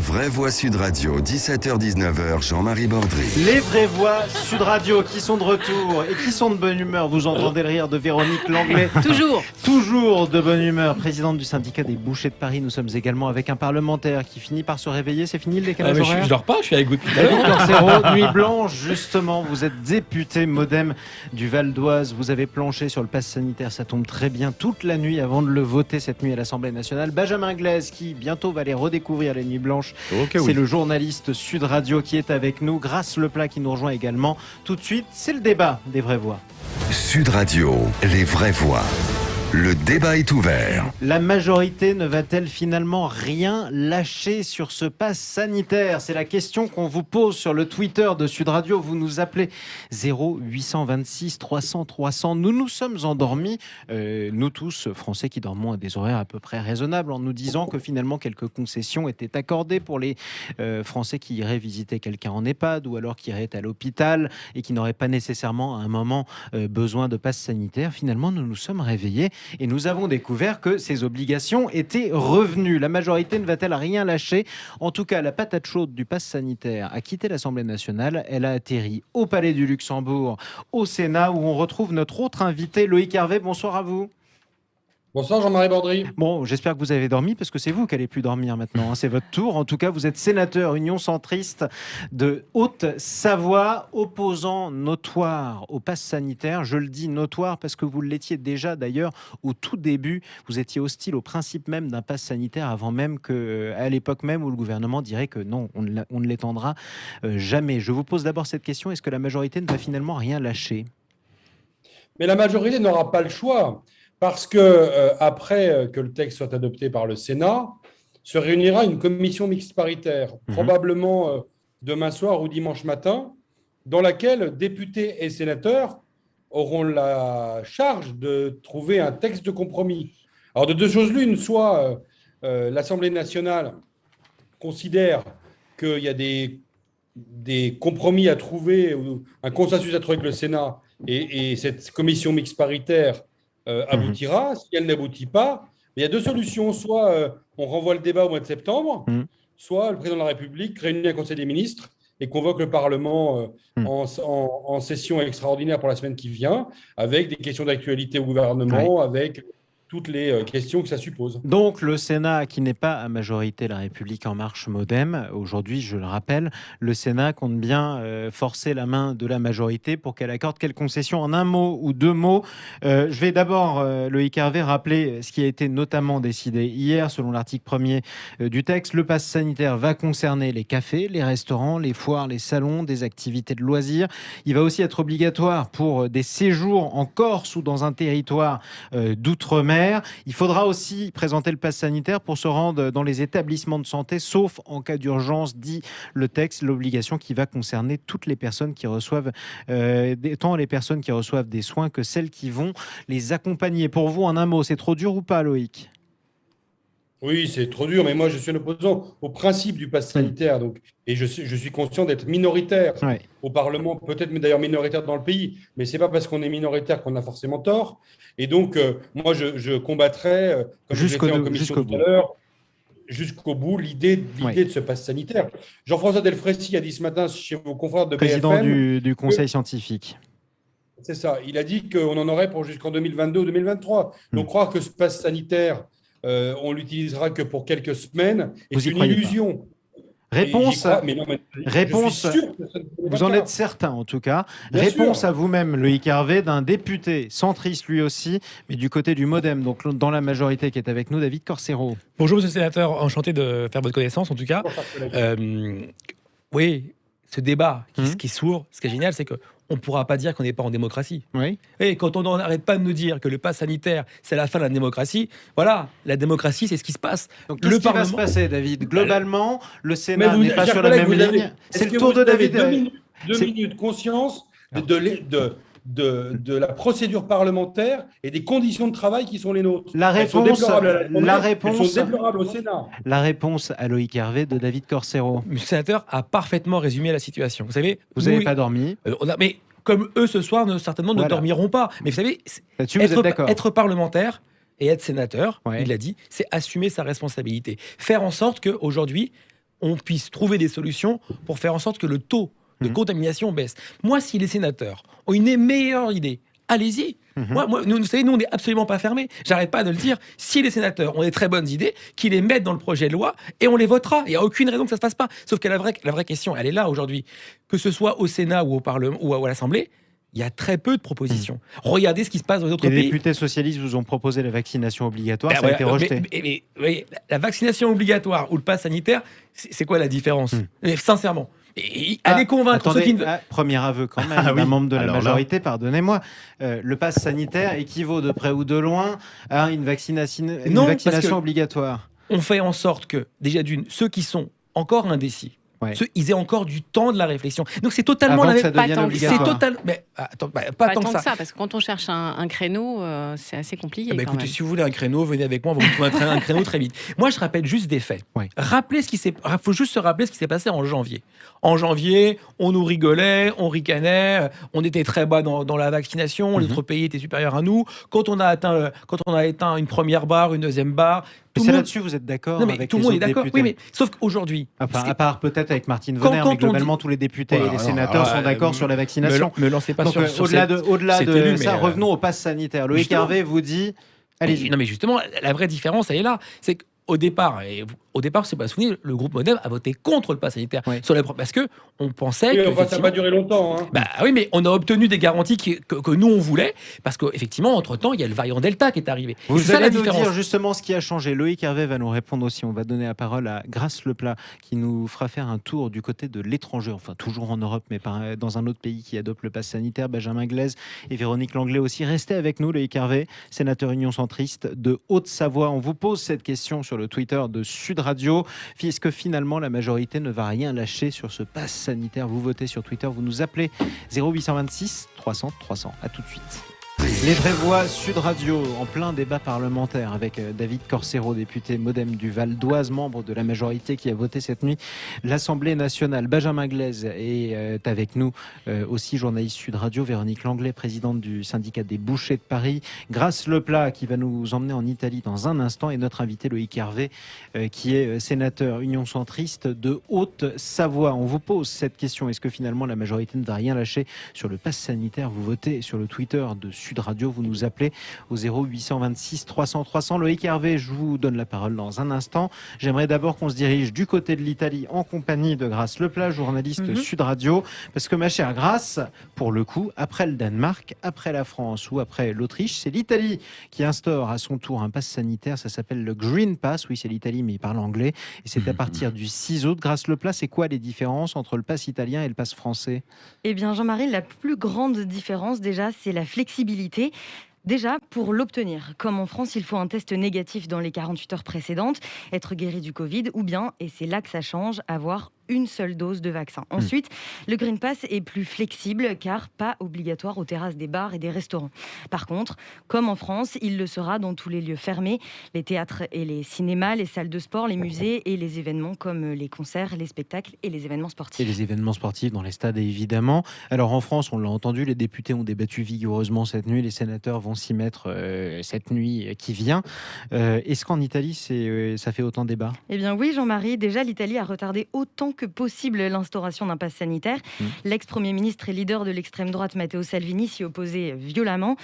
vraies voix Sud Radio, 17h-19h, Jean-Marie Bordry. Les vraies voix Sud Radio qui sont de retour et qui sont de bonne humeur. Vous entendez le rire de Véronique Langlais. Toujours de bonne humeur. Présidente du syndicat des bouchers de Paris. Nous sommes également avec un parlementaire qui finit par se réveiller. C'est fini le décalage horaire ? Je dors pas, je suis avec vous. David Corcero, Nuit Blanche, justement. Vous êtes député MoDem du Val d'Oise. Vous avez planché sur le pass sanitaire. Ça tombe très bien toute la nuit avant de le voter cette nuit à l'Assemblée nationale. Benjamin Glaise qui bientôt va les redécouvrir les Nuits Blanches. C'est le journaliste Sud Radio qui est avec nous. Grâce Leplat qui nous rejoint également. Tout de suite, c'est le débat des vraies voix. Sud Radio, les vraies voix. Le débat est ouvert. La majorité ne va-t-elle finalement rien lâcher sur ce pass sanitaire ? C'est la question qu'on vous pose sur le Twitter de Sud Radio. Vous nous appelez 0826 300 300. Nous nous sommes endormis, nous tous, Français qui dormons à des horaires à peu près raisonnables, en nous disant que finalement quelques concessions étaient accordées pour les Français qui iraient visiter quelqu'un en EHPAD ou alors qui iraient à l'hôpital et qui n'auraient pas nécessairement à un moment besoin de pass sanitaire. Finalement, nous nous sommes réveillés et nous avons découvert que ces obligations étaient revenues. La majorité ne va-t-elle rien lâcher ? En tout cas, la patate chaude du pass sanitaire a quitté l'Assemblée nationale. Elle a atterri au Palais du Luxembourg, au Sénat, où on retrouve notre autre invité, Loïc Hervé. Bonsoir à vous. Bonsoir Jean-Marie Bordry. Bon, j'espère que vous avez dormi, parce que c'est vous qui n'allez plus dormir maintenant. C'est votre tour. En tout cas, vous êtes sénateur Union centriste de Haute-Savoie, opposant notoire au pass sanitaire. Je le dis notoire parce que vous l'étiez déjà d'ailleurs au tout début. Vous étiez hostile au principe même d'un pass sanitaire avant même à l'époque même où le gouvernement dirait que non, on ne l'étendra jamais. Je vous pose d'abord cette question. Est-ce que la majorité ne va finalement rien lâcher ? Mais la majorité n'aura pas le choix. Parce que après que le texte soit adopté par le Sénat, se réunira une commission mixte paritaire, probablement demain soir ou dimanche matin, dans laquelle députés et sénateurs auront la charge de trouver un texte de compromis. Alors de deux choses l'une, soit l'Assemblée nationale considère qu'il y a des compromis à trouver, ou un consensus à trouver avec le Sénat, et cette commission mixte paritaire aboutira. Si elle n'aboutit pas, il y a deux solutions. Soit on renvoie le débat au mois de septembre, soit le président de la République réunit un conseil des ministres et convoque le Parlement en session extraordinaire pour la semaine qui vient, avec des questions d'actualité au gouvernement, avec toutes les questions que ça suppose. Donc le Sénat, qui n'est pas à majorité la République en marche MoDem, aujourd'hui, je le rappelle, le Sénat compte bien forcer la main de la majorité pour qu'elle accorde quelle concession en un mot ou deux mots. Je vais d'abord, Loïc Hervé, rappeler ce qui a été notamment décidé hier, selon l'article 1er du texte. Le pass sanitaire va concerner les cafés, les restaurants, les foires, les salons, des activités de loisirs. Il va aussi être obligatoire pour des séjours en Corse ou dans un territoire d'outre-mer. Il faudra aussi présenter le pass sanitaire pour se rendre dans les établissements de santé, sauf en cas d'urgence, dit le texte, l'obligation qui va concerner toutes les personnes qui reçoivent, tant les personnes qui reçoivent des soins que celles qui vont les accompagner. Pour vous, en un mot, c'est trop dur ou pas, Loïc ? Oui, c'est trop dur, mais moi, je suis un opposant au principe du pass sanitaire. Et je suis conscient d'être minoritaire au Parlement, peut-être d'ailleurs minoritaire dans le pays, mais ce n'est pas parce qu'on est minoritaire qu'on a forcément tort. Et donc, moi, je combattrai, comme je l'ai fait en commission tout à l'heure, jusqu'au bout, l'idée de ce pass sanitaire. Jean-François Delfraissy a dit ce matin chez vos confrères de BFM… Président du Conseil scientifique. C'est ça. Il a dit qu'on en aurait pour jusqu'en 2022 ou 2023. Donc, croire que ce pass sanitaire… on l'utilisera que pour quelques semaines, est une illusion. Réponse, vous en êtes certain en tout cas. Bien réponse sûr. À vous-même, Loïc Hervé, d'un député centriste lui aussi, mais du côté du MoDem, donc dans la majorité qui est avec nous, David Corcero. Bonjour monsieur le sénateur, enchanté de faire votre connaissance en tout cas. Oui, ce débat qui s'ouvre, ce qui est génial, c'est que on ne pourra pas dire qu'on n'est pas en démocratie. Oui. Et quand on n'arrête pas de nous dire que le pass sanitaire, c'est la fin de la démocratie, voilà, la démocratie, c'est ce qui se passe. Donc, qu'est-ce qui va se passer, David ? Globalement, le Sénat n'est pas sur la même ligne. C'est le tour de David. Deux minutes conscience de la procédure parlementaire et des conditions de travail qui sont les nôtres. Elles sont déplorables au Sénat. La réponse à Loïc Hervé de David Corcero. Le sénateur a parfaitement résumé la situation. Vous savez, vous n'avez pas dormi. Mais comme eux ce soir, certainement ne dormiront pas. Mais vous savez, être parlementaire et être sénateur, il l'a dit, c'est assumer sa responsabilité. Faire en sorte qu'aujourd'hui, on puisse trouver des solutions pour faire en sorte que le taux de contamination baisse. Moi, si les sénateurs ont une meilleure idée, allez-y. Nous, vous savez, nous, on n'est absolument pas fermés. J'arrête pas de le dire. Si les sénateurs ont des très bonnes idées, qu'ils les mettent dans le projet de loi et on les votera. Il n'y a aucune raison que ça ne se fasse pas. Sauf que la vraie question, elle est là aujourd'hui. Que ce soit au Sénat ou au Parlement ou à l'Assemblée, il y a très peu de propositions. Regardez ce qui se passe dans les autres pays. Les députés socialistes vous ont proposé la vaccination obligatoire, ça a été rejeté. Mais, la vaccination obligatoire ou le pass sanitaire, c'est quoi la différence sincèrement. Allez convaincre ceux qui... Premier aveu quand même, d'un membre de la majorité, pardonnez-moi. Le pass sanitaire équivaut de près ou de loin à une vaccination obligatoire. On fait en sorte que, déjà d'une, ceux qui sont encore indécis, ils aient encore du temps de la réflexion. Donc c'est totalement la même. C'est total. Mais attends, pas tant que ça. Parce que quand on cherche un créneau, c'est assez compliqué. Écoutez, si vous voulez un créneau, venez avec moi, on va vous trouver un créneau très vite. Moi, je rappelle juste des faits. Faut juste se rappeler ce qui s'est passé en janvier. En janvier, on nous rigolait, on ricanait, on était très bas dans la vaccination, les autres pays étaient supérieurs à nous. Quand on a atteint une première barre, une deuxième barre. Là-dessus, vous êtes d'accord avec tout le monde est d'accord. Députés. Oui, mais sauf qu'aujourd'hui, à part peut-être avec Martine Vonner, mais globalement tous les députés et les sénateurs sont d'accord sur la vaccination. Me lancez pas. Donc, au-delà de ça, revenons au pass sanitaire. Loïc Hervé vous dit, allez-y. Non, mais justement, la vraie différence, elle est là. C'est qu'au départ, c'est pas souvenir, le groupe MoDem a voté contre le pass sanitaire parce que on pensait que ça n'a pas duré longtemps. Oui, mais on a obtenu des garanties que nous on voulait parce qu'effectivement, entre temps, il y a le variant Delta qui est arrivé. Vous allez nous dire justement ce qui a changé. Loïc Hervé va nous répondre aussi. On va donner la parole à Grace Leplat qui nous fera faire un tour du côté de l'étranger, enfin toujours en Europe, mais dans un autre pays qui adopte le pass sanitaire. Benjamin Glaise et Véronique Langlais aussi. Restez avec nous, Loïc Hervé, sénateur Union centriste de Haute-Savoie. On vous pose cette question sur le Twitter de Sud Radio. Est-ce que finalement la majorité ne va rien lâcher sur ce pass sanitaire? Vous votez sur Twitter, vous nous appelez 0826 300 300. À tout de suite. Les vraies voix Sud Radio en plein débat parlementaire avec David Corcero, député MoDem du Val d'Oise, membre de la majorité qui a voté cette nuit l'Assemblée nationale. Benjamin Glaise est avec nous, aussi journaliste Sud Radio. Véronique Langlais, présidente du syndicat des bouchers de Paris. Grace Leplat qui va nous emmener en Italie dans un instant et notre invité Loïc Hervé qui est sénateur Union centriste de Haute-Savoie. On vous pose cette question, est-ce que finalement la majorité ne va rien lâcher sur le pass sanitaire? Vous votez sur le Twitter de Sud Radio, vous nous appelez au 0826 300 300. Loïc Hervé, je vous donne la parole dans un instant. J'aimerais d'abord qu'on se dirige du côté de l'Italie en compagnie de Grace Leplat, journaliste Sud Radio, parce que ma chère Grace, pour le coup, après le Danemark, après la France ou après l'Autriche, c'est l'Italie qui instaure à son tour un pass sanitaire. Ça s'appelle le Green Pass. Oui, c'est l'Italie, mais il parle anglais. Et c'est à partir du 6 août. Grace Leplat, c'est quoi les différences entre le pass italien et le pass français? Eh bien, Jean-Marie, la plus grande différence, déjà, c'est la flexibilité. Déjà, pour l'obtenir, comme en France, il faut un test négatif dans les 48 heures précédentes, être guéri du Covid, ou bien, et c'est là que ça change, avoir une seule dose de vaccin. Ensuite, le Green Pass est plus flexible car pas obligatoire aux terrasses des bars et des restaurants. Par contre, comme en France, il le sera dans tous les lieux fermés, les théâtres et les cinémas, les salles de sport, les musées et les événements comme les concerts, les spectacles et les événements sportifs. Et les événements sportifs dans les stades, évidemment. Alors en France, on l'a entendu, les députés ont débattu vigoureusement cette nuit, les sénateurs vont s'y mettre cette nuit qui vient. Est-ce qu'en Italie, ça fait autant débat? Eh bien oui, Jean-Marie, déjà l'Italie a retardé autant que possible l'instauration d'un pass sanitaire. L'ex-premier ministre et leader de l'extrême droite Matteo Salvini s'y opposait violemment.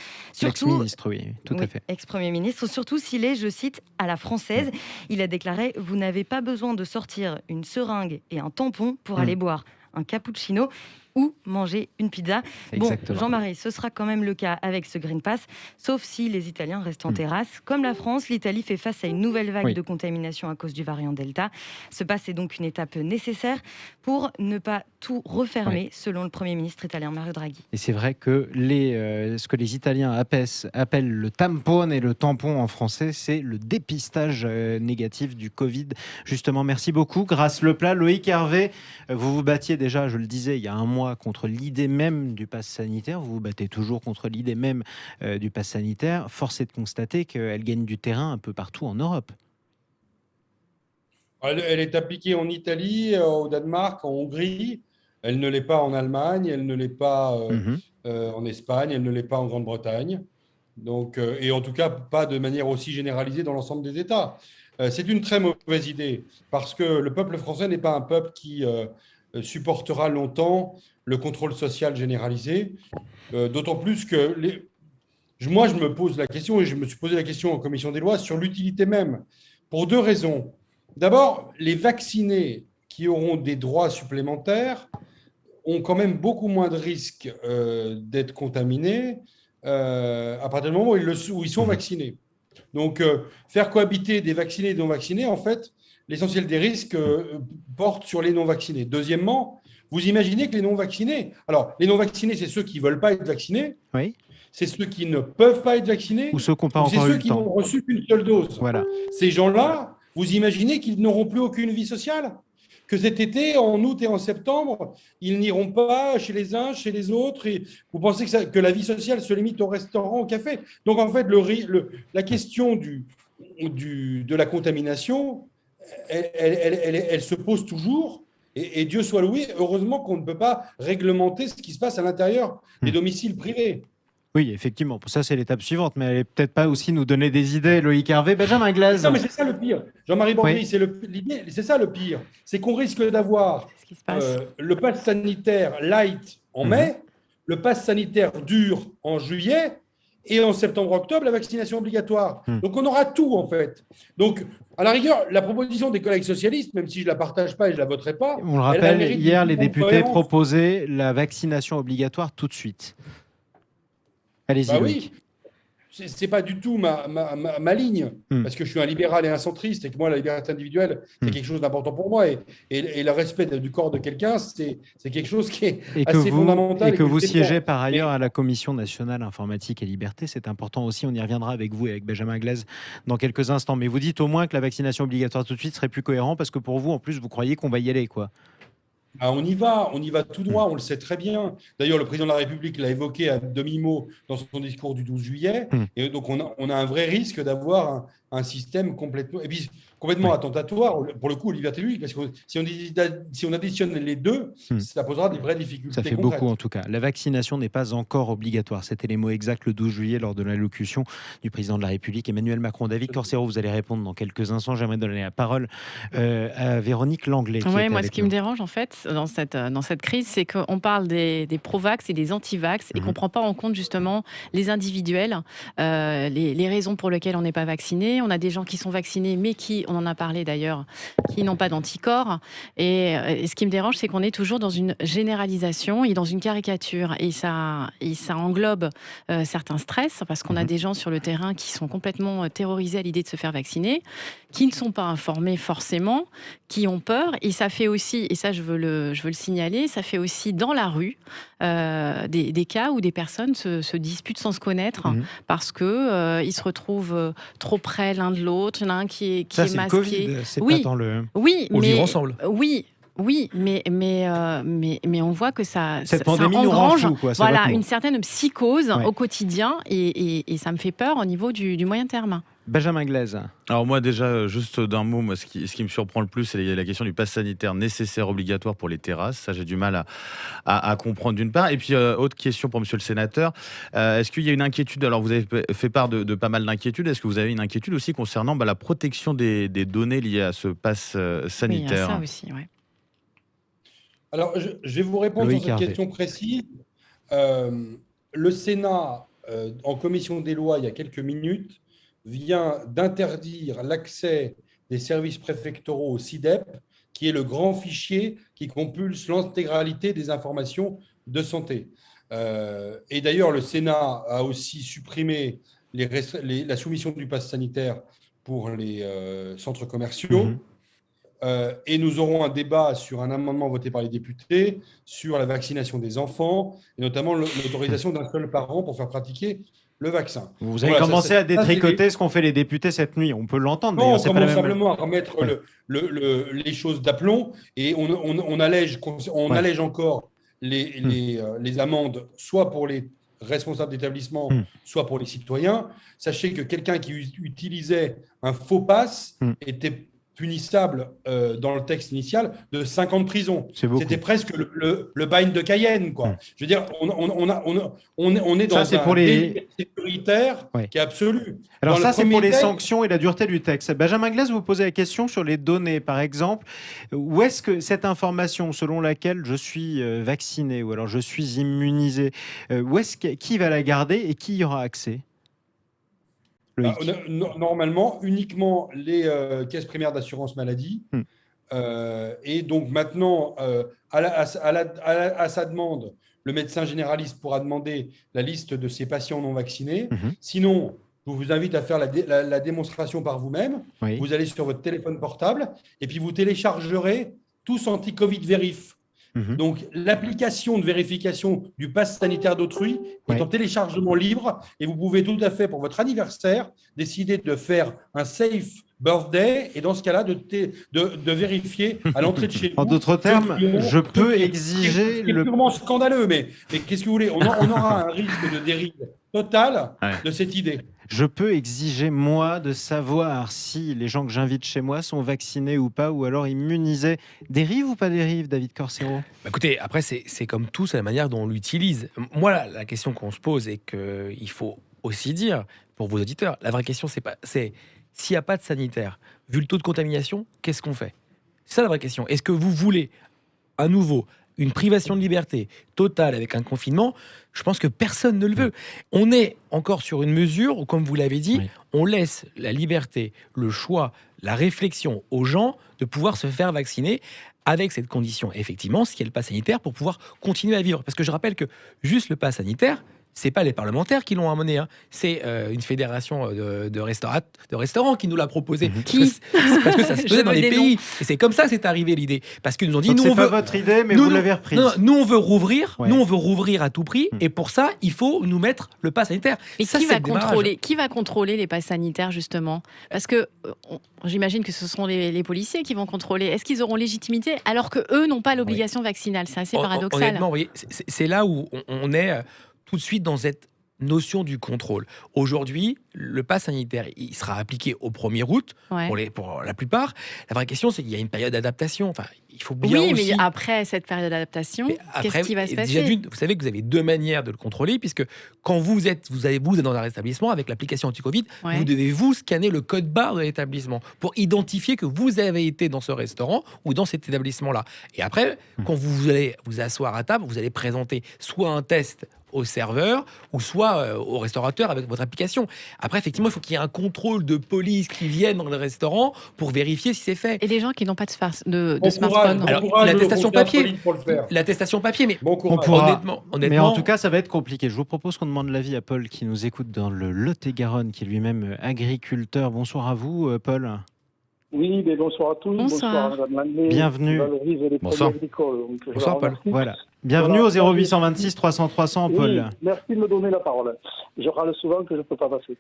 L'ex-ministre, oui, tout à fait. Ex-premier ministre, surtout s'il est, je cite, à la française. Il a déclaré « Vous n'avez pas besoin de sortir une seringue et un tampon pour aller boire un cappuccino » ou manger une pizza. Exactement. Bon, Jean-Marie, ce sera quand même le cas avec ce Green Pass, sauf si les Italiens restent en terrasse. Comme la France, l'Italie fait face à une nouvelle vague de contamination à cause du variant Delta. Ce pass est donc une étape nécessaire pour ne pas tout refermer, selon le Premier ministre italien Mario Draghi. Et c'est vrai que ce que les Italiens appellent le tampone et le tampon en français, c'est le dépistage négatif du Covid. Justement, merci beaucoup. Grace Leplat, Loïc Hervé, vous vous battiez déjà, je le disais, il y a un mois contre l'idée même du pass sanitaire. Vous vous battez toujours contre l'idée même du pass sanitaire. Force est de constater qu'elle gagne du terrain un peu partout en Europe. Elle est appliquée en Italie, au Danemark, en Hongrie. Elle ne l'est pas en Allemagne, elle ne l'est pas en Espagne, elle ne l'est pas en Grande-Bretagne. Donc, et en tout cas, pas de manière aussi généralisée dans l'ensemble des États. C'est une très mauvaise idée parce que le peuple français n'est pas un peuple qui supportera longtemps le contrôle social généralisé, d'autant plus que moi, je me pose la question, et je me suis posé la question en commission des lois, sur l'utilité même, pour deux raisons. D'abord, les vaccinés qui auront des droits supplémentaires ont quand même beaucoup moins de risques d'être contaminés à partir du moment où ils sont vaccinés. Donc, faire cohabiter des vaccinés et des non-vaccinés, en fait, l'essentiel des risques porte sur les non-vaccinés. Deuxièmement, vous imaginez que les non-vaccinés, alors les non-vaccinés, c'est ceux qui ne veulent pas être vaccinés, Oui. c'est ceux qui ne peuvent pas être vaccinés, Ou ceux qui n'ont pas ou c'est encore eu ceux le qui temps. n'ont reçu qu'une seule dose. Voilà. Ces gens-là, vous imaginez qu'ils n'auront plus aucune vie sociale? Que cet été, en août et en septembre, ils n'iront pas chez les uns, chez les autres, et vous pensez que la vie sociale se limite au restaurant, au café? Donc en fait, la question de la contamination, elle se pose toujours, et Dieu soit loué, heureusement qu'on ne peut pas réglementer ce qui se passe à l'intérieur des domiciles privés. Oui, effectivement. Pour ça, c'est l'étape suivante. Mais elle n'est peut-être pas aussi nous donner des idées, Loïc Hervé. Benjamin Glaise. Non, mais c'est ça le pire. Jean-Marie Bordry, Oui. c'est ça le pire. C'est qu'on risque d'avoir C'est ce qui se passe. le pass sanitaire light en mai, le pass sanitaire dur en juillet, et en septembre-octobre, la vaccination obligatoire. Donc, on aura tout, en fait. Donc, à la rigueur, la proposition des collègues socialistes, même si je ne la partage pas et je ne la voterai pas, On le elle rappelle, mérite hier, une les grande députés cohérence. proposaient la vaccination obligatoire tout de suite. Allez-y, Bah Loïc. oui, c'est pas du tout ma ligne, parce que je suis un libéral et un centriste, et que moi, la liberté individuelle, c'est quelque chose d'important pour moi, et le respect du corps de quelqu'un, c'est quelque chose qui est assez fondamental. Et que vous je siégez défends. par ailleurs à la Commission nationale informatique et liberté, c'est important aussi. On y reviendra avec vous et avec Benjamin Glaise dans quelques instants. Mais vous dites au moins que la vaccination obligatoire tout de suite serait plus cohérent, parce que pour vous, en plus, vous croyez qu'on va y aller, quoi. Ah, on y va tout droit, on le sait très bien. D'ailleurs, le président de la République l'a évoqué à demi-mot dans son discours du 12 juillet. Et donc, on a un vrai risque d'avoir un système complètement attentatoire, pour le coup, aux libertés publiques, parce que si on additionne les deux, ça posera des vraies difficultés Ça fait concrètes. beaucoup en tout cas. La vaccination n'est pas encore obligatoire. C'était les mots exacts le 12 juillet lors de l'allocution du président de la République, Emmanuel Macron. David Corcero, vous allez répondre dans quelques instants. J'aimerais donner la parole à Véronique Langlais. Oui, moi, ce qui me dérange, en fait, dans cette crise, c'est qu'on parle des pro-vax et des anti-vax et qu'on ne prend pas en compte, justement, les individuels, les raisons pour lesquelles on n'est pas vacciné. On a des gens qui sont vaccinés, mais qui, on en a parlé d'ailleurs, qui n'ont pas d'anticorps. Et ce qui me dérange, c'est qu'on est toujours dans une généralisation et dans une caricature. Et ça englobe certains stress, parce qu'on a des gens sur le terrain qui sont complètement terrorisés à l'idée de se faire vacciner, qui ne sont pas informés forcément, qui ont peur. Et ça fait aussi, et ça je veux le signaler, ça fait aussi dans la rue des cas où des personnes se disputent sans se connaître parce que ils se retrouvent trop près l'un de l'autre. Il y en a un qui est c'est masqué. Le Covid, c'est oui, pas dans le... oui, Ou mais vivre ensemble. Oui, mais on voit que ça pandémie nous rend engrange fous, quoi, c'est votre voilà, mot. une certaine psychose au quotidien et ça me fait peur au niveau du moyen terme. Benjamin Glaise. Alors moi déjà, juste d'un mot, moi, ce qui me surprend le plus, c'est la question du pass sanitaire nécessaire obligatoire pour les terrasses. Ça, j'ai du mal à comprendre d'une part. Et puis, autre question pour monsieur le sénateur. Est-ce qu'il y a une inquiétude? Alors, vous avez fait part de pas mal d'inquiétudes. Est-ce que vous avez une inquiétude aussi concernant la protection des données liées à ce pass sanitaire? Oui, il y a ça aussi, ouais. Alors, je vais vous répondre Loïc sur cette Hervé. question précise. Le Sénat, en commission des lois, il y a quelques minutes, vient d'interdire l'accès des services préfectoraux au SI-DEP, qui est le grand fichier qui compulse l'intégralité des informations de santé. Et d'ailleurs, le Sénat a aussi supprimé la soumission du pass sanitaire pour les centres commerciaux. Et nous aurons un débat sur un amendement voté par les députés sur la vaccination des enfants, et notamment l'autorisation d'un seul parent pour faire pratiquer le vaccin. Vous avez commencé à détricoter ce qu'ont fait les députés cette nuit. On peut l'entendre. Non, on c'est pas commence la même... simplement à remettre les choses d'aplomb, et on allège encore les amendes, soit pour les responsables d'établissement, soit pour les citoyens. Sachez que quelqu'un qui utilisait un faux pass était punissable dans le texte initial de 5 ans de prison. C'est beaucoup. C'était presque le bagne de Cayenne, quoi. Je veux dire, on est dans c'est un pour les- délit sécuritaire qui est absolu. Alors Dans ça, le c'est pour premier les texte, sanctions et la dureté du texte. Benjamin Glaise vous posez la question sur les données, par exemple. Où est-ce que cette information selon laquelle je suis vacciné ou alors je suis immunisé, qui va la garder et qui y aura accès? Loïc. Normalement, uniquement les caisses primaires d'assurance maladie. Et donc maintenant, à sa demande, le médecin généraliste pourra demander la liste de ses patients non vaccinés. Sinon, je vous invite à faire la démonstration par vous-même. Oui. Vous allez sur votre téléphone portable et puis vous téléchargerez tous Anti-Covid Vérif. Donc, l'application de vérification du pass sanitaire d'autrui est en téléchargement libre et vous pouvez tout à fait, pour votre anniversaire, décider de faire un safe birthday et dans ce cas-là, de vérifier à l'entrée de chez vous. En d'autres termes, je peux exiger C'est purement scandaleux, mais qu'est-ce que vous voulez, on aura un risque de dérive totale de cette idée. Je peux exiger, moi, de savoir si les gens que j'invite chez moi sont vaccinés ou pas, ou alors immunisés. Dérive ou pas dérive, David Corsero? Écoutez, après, c'est comme tout, c'est la manière dont on l'utilise. Moi, la question qu'on se pose et qu'il faut aussi dire pour vos auditeurs, la vraie question, c'est s'il n'y a pas de sanitaire, vu le taux de contamination, qu'est-ce qu'on fait? C'est ça la vraie question. Est-ce que vous voulez à nouveau une privation de liberté totale avec un confinement? Je pense que personne ne le veut. On est encore sur une mesure où, comme vous l'avez dit, on laisse la liberté, le choix, la réflexion aux gens de pouvoir se faire vacciner avec cette condition, effectivement, ce qui est le pass sanitaire, pour pouvoir continuer à vivre. Parce que je rappelle que juste le pass sanitaire, c'est pas les parlementaires qui l'ont amené, c'est une fédération de restaurants qui nous l'a proposé. Parce que ça se faisait dans les pays. Et c'est comme ça que c'est arrivé l'idée. Parce qu'ils nous ont dit, Donc nous c'est on pas veut votre idée, mais vous l'avez reprise. Non, nous on veut rouvrir, Ouais. nous on veut rouvrir à tout prix, et pour ça il faut nous mettre le pass sanitaire. Et Ça, qui c'est va le démarrage. contrôler les passes sanitaires, justement? Parce que j'imagine que ce seront les policiers qui vont contrôler. Est-ce qu'ils auront légitimité alors que eux n'ont pas l'obligation vaccinale? C'est assez paradoxal. Honnêtement, vous voyez, c'est là où on est tout de suite dans cette notion du contrôle. Aujourd'hui, le pass sanitaire, il sera appliqué au 1er août pour la plupart. La vraie question, c'est qu'il y a une période d'adaptation. Enfin, il faut bien aussi... mais après cette période d'adaptation, qu'est-ce qui va se passer? Vous savez que vous avez deux manières de le contrôler, puisque quand vous êtes dans un établissement avec l'application anti-Covid, vous devez scanner le code barre de l'établissement pour identifier que vous avez été dans ce restaurant ou dans cet établissement-là. Et après, quand vous allez vous asseoir à table, vous allez présenter soit un test au serveur ou soit au restaurateur avec votre application. Après, effectivement, il faut qu'il y ait un contrôle de police qui vienne dans le restaurant pour vérifier si c'est fait. Et les gens qui n'ont pas de smartphone. Alors, l'attestation papier, mais on pourra. Honnêtement, mais en tout cas, ça va être compliqué. Je vous propose qu'on demande l'avis à Paul qui nous écoute dans le Lot-et-Garonne, qui est lui-même agriculteur. Bonsoir à vous, Paul. Oui, mais bonsoir à tous. Bonsoir. Madame Landais. Bienvenue. Bonsoir. Bonsoir, Paul. Voilà. Bienvenue au 0826 300 300, Paul. Oui, merci de me donner la parole. Je râle souvent que je ne peux pas passer.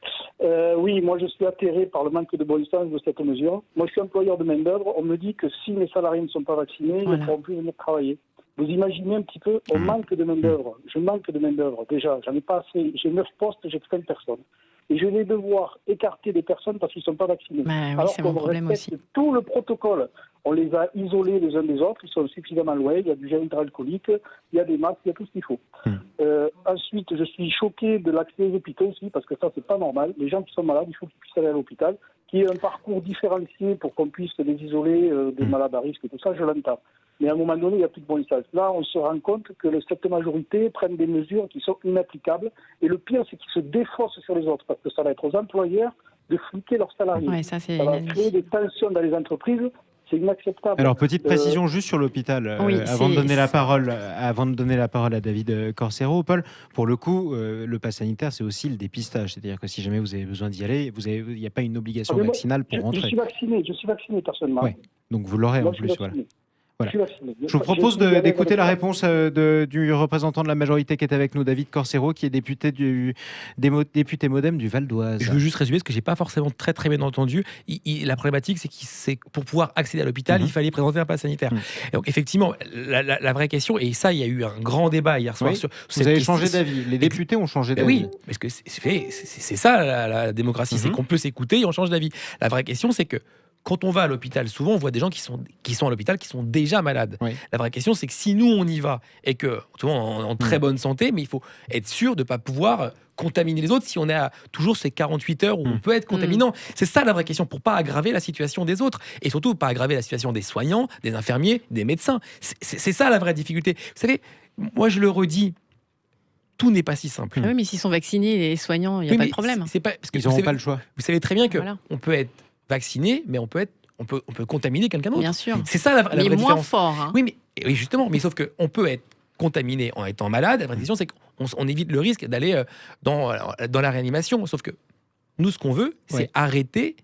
Oui, moi je suis atterré par le manque de bon sens de cette mesure. Moi je suis employeur de main-d'œuvre. On me dit que si mes salariés ne sont pas vaccinés, ils ne pourront plus venir travailler. Vous imaginez un petit peu, on manque de main-d'œuvre. Je manque de main-d'œuvre. Déjà, j'en ai pas assez. J'ai 9 postes, j'ai 5 personnes. Et je vais devoir écarter des personnes parce qu'ils ne sont pas vaccinés. Alors qu'on respecte tout le protocole. On les a isolés les uns des autres, ils sont suffisamment loin, il y a du gel hydroalcoolique, il y a des masques, il y a tout ce qu'il faut. Ensuite, je suis choqué de l'accès aux hôpitaux aussi, parce que ça, c'est pas normal. Les gens qui sont malades, il faut qu'ils puissent aller à l'hôpital, qu'il y ait un parcours différencié pour qu'on puisse les isoler des malades à risque et tout ça, je l'entends. Mais à un moment donné, il n'y a plus de bon sens. Là, on se rend compte que cette majorité prenne des mesures qui sont inapplicables. Et le pire, c'est qu'ils se défaussent sur les autres, parce que ça va être aux employeurs de fliquer leurs salariés. Ça va créer des tensions dans les entreprises. C'est inacceptable. Alors, petite précision juste sur l'hôpital, avant de donner la parole à David Corsero, Paul. Pour le coup, le pass sanitaire, c'est aussi le dépistage. C'est-à-dire que si jamais vous avez besoin d'y aller, il n'y a pas une obligation vaccinale pour rentrer. Je suis vacciné personnellement. Ouais. Donc vous l'aurez en plus. Voilà. Voilà. Je vous propose d'écouter la réponse du représentant de la majorité qui est avec nous, David Corsero, qui est député Modem du Val d'Oise. Je veux juste résumer, parce que je n'ai pas forcément très bien entendu. La problématique, c'est que pour pouvoir accéder à l'hôpital, il fallait présenter un pass sanitaire. Et donc effectivement, la vraie question, et ça, il y a eu un grand débat hier soir sur cette question. Vous avez changé d'avis. Les députés ont changé d'avis. Oui, parce que c'est ça la démocratie, c'est qu'on peut s'écouter et on change d'avis. La vraie question, c'est que quand on va à l'hôpital, souvent, on voit des gens qui sont à l'hôpital, qui sont déjà malades. Oui. La vraie question, c'est que si nous, on y va et que, tout le monde en très bonne santé, mais il faut être sûr de ne pas pouvoir contaminer les autres si on est à toujours ces 48 heures où on peut être contaminant. C'est ça la vraie question, pour pas aggraver la situation des autres et surtout pas aggraver la situation des soignants, des infirmiers, des médecins. C'est ça la vraie difficulté. Vous savez, moi je le redis, tout n'est pas si simple. Ah oui, mais s'ils sont vaccinés, les soignants, il n'y a pas de problème. C'est pas, parce que Ils vous n'auront savez- pas le choix. Vous savez très bien que Voilà. on peut être vacciné, mais on peut contaminer quelqu'un d'autre. Bien sûr. C'est ça la vraie Mais moins différence. fort. Hein. Oui, justement, mais sauf qu'on peut être contaminé en étant malade. La vraie question, c'est qu'on évite le risque d'aller dans la réanimation. Sauf que nous, ce qu'on veut, c'est arrêter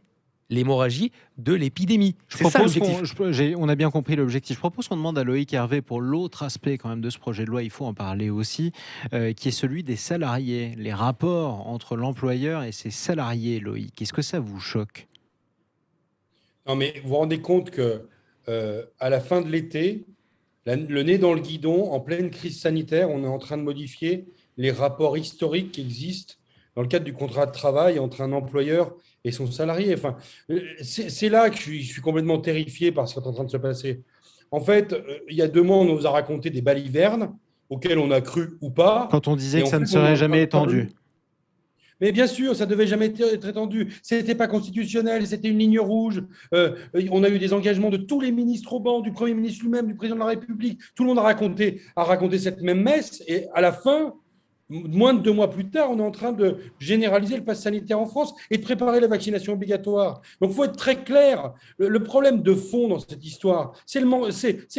l'hémorragie de l'épidémie. C'est ça l'objectif. On a bien compris l'objectif. Je propose qu'on demande à Loïc Hervé pour l'autre aspect quand même de ce projet de loi, il faut en parler aussi, qui est celui des salariés, les rapports entre l'employeur et ses salariés, Loïc. Est-ce que ça vous choque ? Non, mais vous vous rendez compte que à la fin de l'été, le nez dans le guidon, en pleine crise sanitaire, on est en train de modifier les rapports historiques qui existent dans le cadre du contrat de travail entre un employeur et son salarié. Enfin, c'est là que je suis complètement terrifié par ce qui est en train de se passer. En fait, il y a 2 mois, on nous a raconté des balivernes auxquelles on a cru ou pas. Quand on disait Et que en ça ne fait, on est serait en jamais train de- étendu. Mais bien sûr, ça devait jamais être étendu. C'était pas constitutionnel, c'était une ligne rouge. On a eu des engagements de tous les ministres au banc, du Premier ministre lui-même, du Président de la République. Tout le monde a raconté cette même messe. Et à la fin, moins de 2 mois plus tard, on est en train de généraliser le pass sanitaire en France et de préparer la vaccination obligatoire. Donc, il faut être très clair. Le problème de fond dans cette histoire, c'est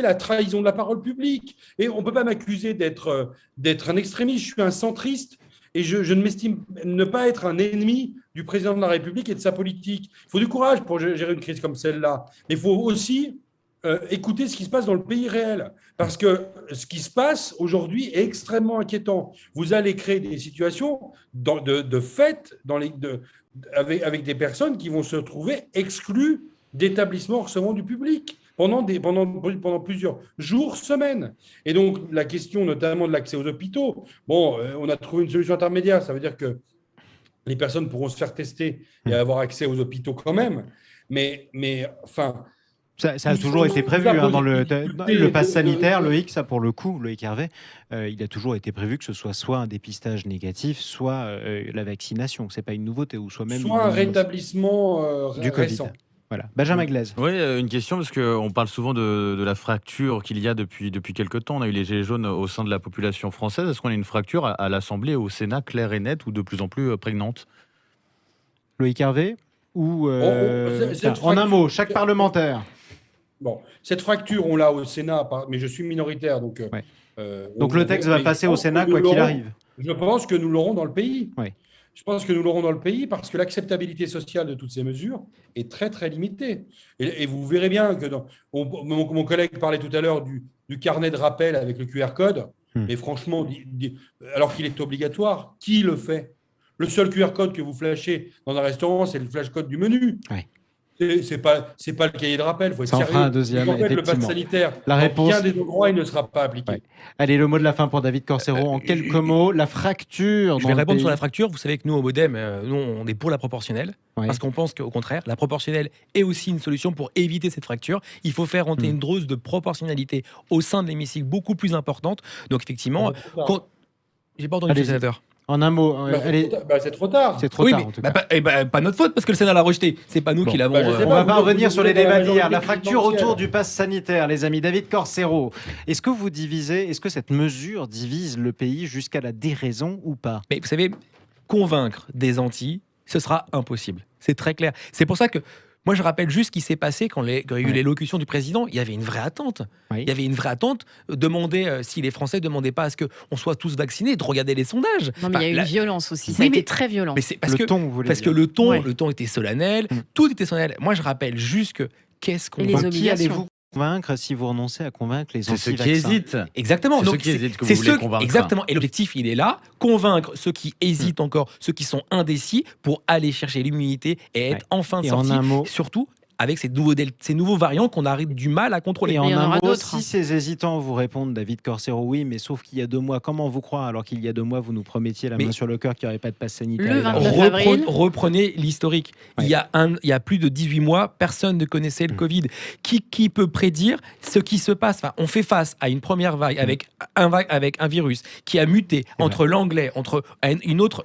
la trahison de la parole publique. Et on ne peut pas m'accuser d'être un extrémiste. Je suis un centriste. Et je ne m'estime ne pas être un ennemi du président de la République et de sa politique. Il faut du courage pour gérer une crise comme celle-là. Mais il faut aussi écouter ce qui se passe dans le pays réel. Parce que ce qui se passe aujourd'hui est extrêmement inquiétant. Vous allez créer des situations de fait avec des personnes qui vont se trouver exclues d'établissements recevant du public pendant plusieurs jours, semaines. Et donc, la question notamment de l'accès aux hôpitaux, on a trouvé une solution intermédiaire. Ça veut dire que les personnes pourront se faire tester et avoir accès aux hôpitaux quand même. Mais enfin... Ça a toujours été prévu dans le pass sanitaire, Loïc, ça pour le coup, Loïc Hervé, il a toujours été prévu que ce soit un dépistage négatif, soit la vaccination. Ce n'est pas une nouveauté, ou soit même un rétablissement du récent. Covid. Voilà. Benjamin Glaise. Oui, une question, parce qu'on parle souvent de la fracture qu'il y a depuis quelques temps. On a eu les gilets jaunes au sein de la population française. Est-ce qu'on a une fracture à l'Assemblée, au Sénat, claire et nette, ou de plus en plus prégnante ? Loïc Hervé ou cette en un mot, chaque parlementaire. Bon, cette fracture, on l'a au Sénat, mais je suis minoritaire. Donc, donc le texte va passer au Sénat quoi qu'il arrive. Je pense que nous l'aurons dans le pays. Oui. Je pense que nous l'aurons dans le pays parce que l'acceptabilité sociale de toutes ces mesures est très, très limitée. Et vous verrez bien que mon collègue parlait tout à l'heure du carnet de rappel avec le QR code. Mais franchement, alors qu'il est obligatoire, qui le fait ? Le seul QR code que vous flashez dans un restaurant, c'est le flash code du menu. Oui. C'est pas le cahier de rappel, il faut être Ça en sérieux. fera un deuxième, en fait, le pass effectivement. sanitaire, La réponse... dans bien des endroits, il ne sera pas appliqué. Ouais. Allez, le mot de la fin pour David Corcero. En quelques mots, la fracture. Je vais répondre sur la fracture. Vous savez que nous, au Modem, nous, on est pour la proportionnelle. Oui. Parce qu'on pense qu'au contraire, la proportionnelle est aussi une solution pour éviter cette fracture. Il faut faire rentrer une dose de proportionnalité au sein de l'hémicycle beaucoup plus importante. Donc, effectivement, j'ai pas entendu le sénateur. En un mot, c'est trop tard. C'est trop tard, en tout cas. Pas notre faute parce que le Sénat l'a rejeté. C'est pas nous qui l'avons. On va pas revenir sur les débats d'hier. La fracture autour du pass sanitaire, les amis. David Corcero, est-ce que cette mesure divise le pays jusqu'à la déraison ou pas ? Mais vous savez, convaincre des Antilles, ce sera impossible. C'est très clair. C'est pour ça que moi, je rappelle juste ce qui s'est passé quand il y a eu l'élocution du président. Il y avait une vraie attente. Oui. Il y avait une vraie attente. Demander si les Français ne demandaient pas à ce qu'on soit tous vaccinés, de regarder les sondages. Non, mais il y a eu une violence aussi. Ça a été très violent. Mais c'est parce le que ton, le ton était solennel. Tout était solennel. Moi, je rappelle juste que qu'est-ce qu'on les va... Qui allez-vous convaincre si vous renoncez à convaincre les C'est ceux anti-vaccins ? qui hésitent. Exactement. C'est Donc, ceux qui hésitent que vous voulez convaincre. Exactement. Et l'objectif, il est là, convaincre ceux qui hésitent encore, ceux qui sont indécis, pour aller chercher l'immunité et être enfin Et sortis. en un mot, Surtout, avec ces nouveaux variants qu'on a du mal à contrôler. Et en il y en un aura mot, d'autres, si hein. ces hésitants vous répondent, David Corsero, oui, mais sauf qu'il y a 2 mois, comment vous croire alors qu'il y a 2 mois, vous nous promettiez la Mais main sur le cœur qu'il n'y aurait pas de passe sanitaire Le élargi. 29 avril. Reprenez l'historique. Ouais. Il y a plus de 18 mois, personne ne connaissait le Covid. Qui peut prédire ce qui se passe? Enfin, on fait face à une première vague avec un virus qui a muté entre l'anglais, entre une autre.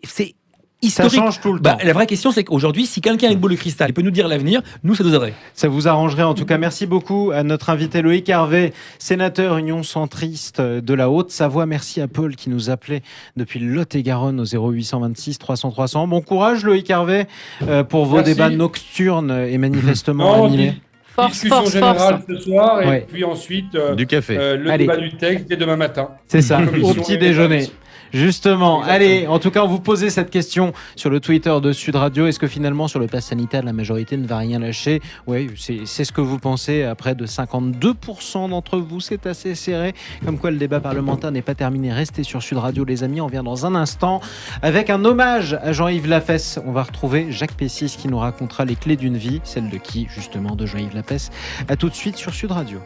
C'est Ça historique. change tout le temps. La vraie question, c'est qu'aujourd'hui, si quelqu'un a une boule de cristal, il peut nous dire l'avenir, nous, ça nous aiderait. Ça vous arrangerait en tout cas. Merci beaucoup à notre invité Loïc Hervé, sénateur Union centriste de la Haute-Savoie. Merci à Paul qui nous appelait depuis le Lot-et-Garonne au 0826 300 300. Bon courage Loïc Hervé pour vos Merci. débats nocturnes et manifestement Non, animés. Force, discussion force, générale force. ce soir et Ouais. puis ensuite Du café. le Allez. débat du texte dès demain matin. C'est ça, au Commission petit et déjeuner. débat. Justement, Exactement. allez, en tout cas, on vous posait cette question sur le Twitter de Sud Radio. Est-ce que finalement, sur le pass sanitaire, la majorité ne va rien lâcher? Oui, c'est ce que vous pensez. À près de 52% d'entre vous, c'est assez serré. Comme quoi, le débat parlementaire n'est pas terminé. Restez sur Sud Radio, les amis. On vient dans un instant avec un hommage à Jean-Yves Lafesse. On va retrouver Jacques Pessis qui nous racontera les clés d'une vie. Celle de qui, justement, de Jean-Yves Lafesse. À tout de suite sur Sud Radio.